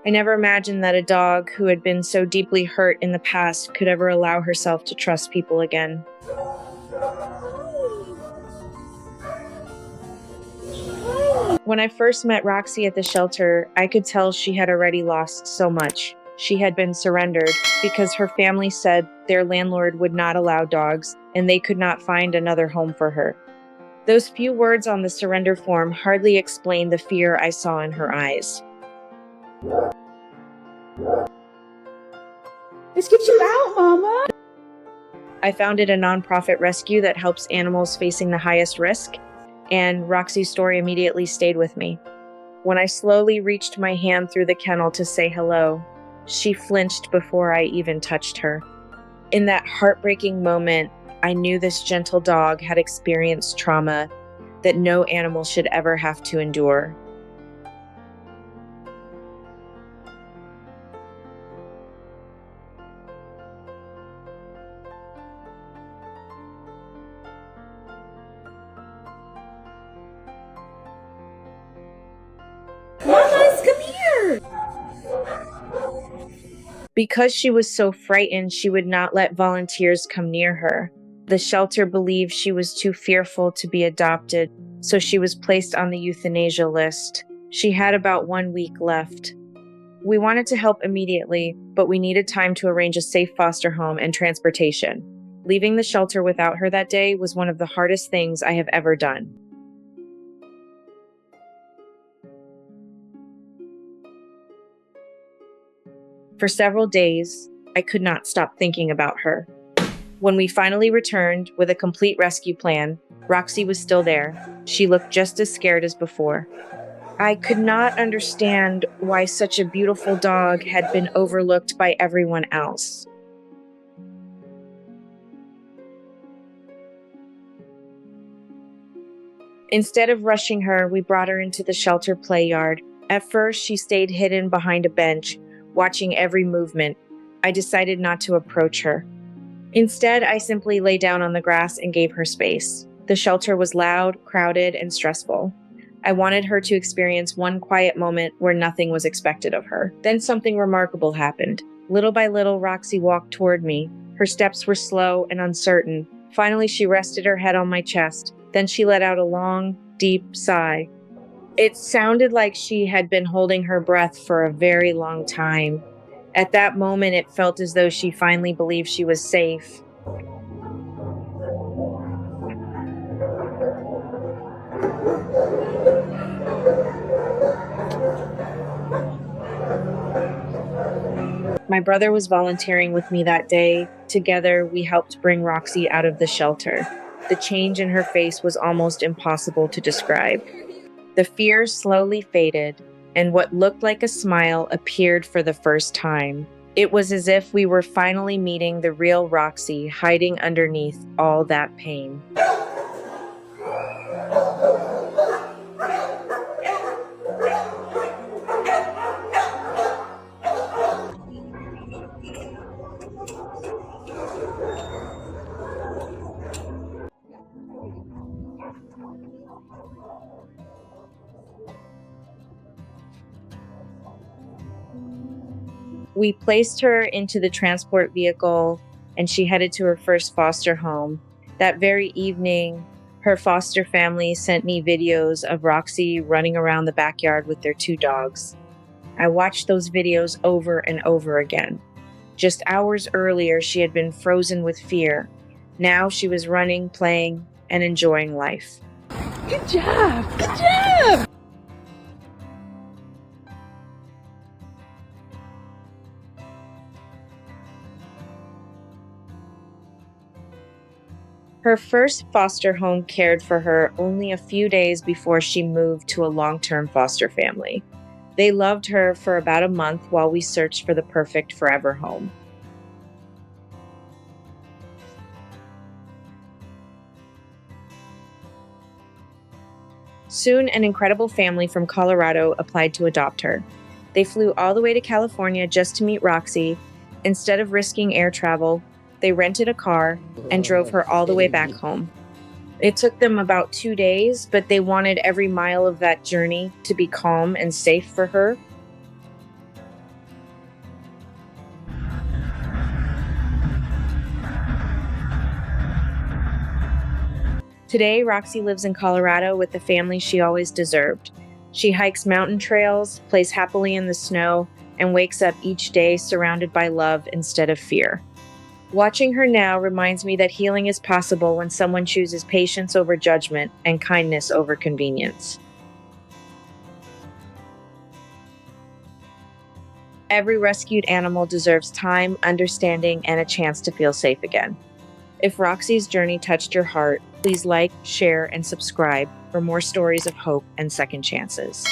I never imagined that a dog who had been so deeply hurt in the past could ever allow herself to trust people again. When I first met Roxy at the shelter, I could tell she had already lost so much. She had been surrendered because her family said their landlord would not allow dogs and they could not find another home for her. Those few words on the surrender form hardly explained the fear I saw in her eyes. Let's get you out, Mama! I founded a nonprofit rescue that helps animals facing the highest risk, and Roxy's story immediately stayed with me. When I slowly reached my hand through the kennel to say hello, she flinched before I even touched her. In that heartbreaking moment, I knew this gentle dog had experienced trauma that no animal should ever have to endure. Mamas, come here! Because she was so frightened, she would not let volunteers come near her. The shelter believed she was too fearful to be adopted, so she was placed on the euthanasia list. She had about 1 week left. We wanted to help immediately, but we needed time to arrange a safe foster home and transportation. Leaving the shelter without her that day was one of the hardest things I have ever done. For several days, I could not stop thinking about her. When we finally returned with a complete rescue plan, Roxy was still there. She looked just as scared as before. I could not understand why such a beautiful dog had been overlooked by everyone else. Instead of rushing her, we brought her into the shelter play yard. At first, she stayed hidden behind a bench, watching every movement. I decided not to approach her. Instead, I simply lay down on the grass and gave her space. The shelter was loud, crowded, and stressful. I wanted her to experience one quiet moment where nothing was expected of her. Then something remarkable happened. Little by little, Roxy walked toward me. Her steps were slow and uncertain. Finally, she rested her head on my chest. Then she let out a long, deep sigh. It sounded like she had been holding her breath for a very long time. At that moment, it felt as though she finally believed she was safe. My brother was volunteering with me that day. Together, we helped bring Roxy out of the shelter. The change in her face was almost impossible to describe. The fear slowly faded, and what looked like a smile appeared for the first time. It was as if we were finally meeting the real Roxy hiding underneath all that pain. We placed her into the transport vehicle, and she headed to her first foster home. That very evening, her foster family sent me videos of Roxy running around the backyard with their 2 dogs. I watched those videos over and over again. Just hours earlier, she had been frozen with fear. Now she was running, playing, and enjoying life. Good job! Good job! Her first foster home cared for her only a few days before she moved to a long-term foster family. They loved her for about a month while we searched for the perfect forever home. Soon, an incredible family from Colorado applied to adopt her. They flew all the way to California just to meet Roxy. Instead of risking air travel, they rented a car and drove her all the way back home. It took them about 2 days, but they wanted every mile of that journey to be calm and safe for her. Today, Roxy lives in Colorado with the family she always deserved. She hikes mountain trails, plays happily in the snow, and wakes up each day surrounded by love instead of fear. Watching her now reminds me that healing is possible when someone chooses patience over judgment and kindness over convenience. Every rescued animal deserves time, understanding, and a chance to feel safe again. If Roxy's journey touched your heart, please like, share, and subscribe for more stories of hope and second chances.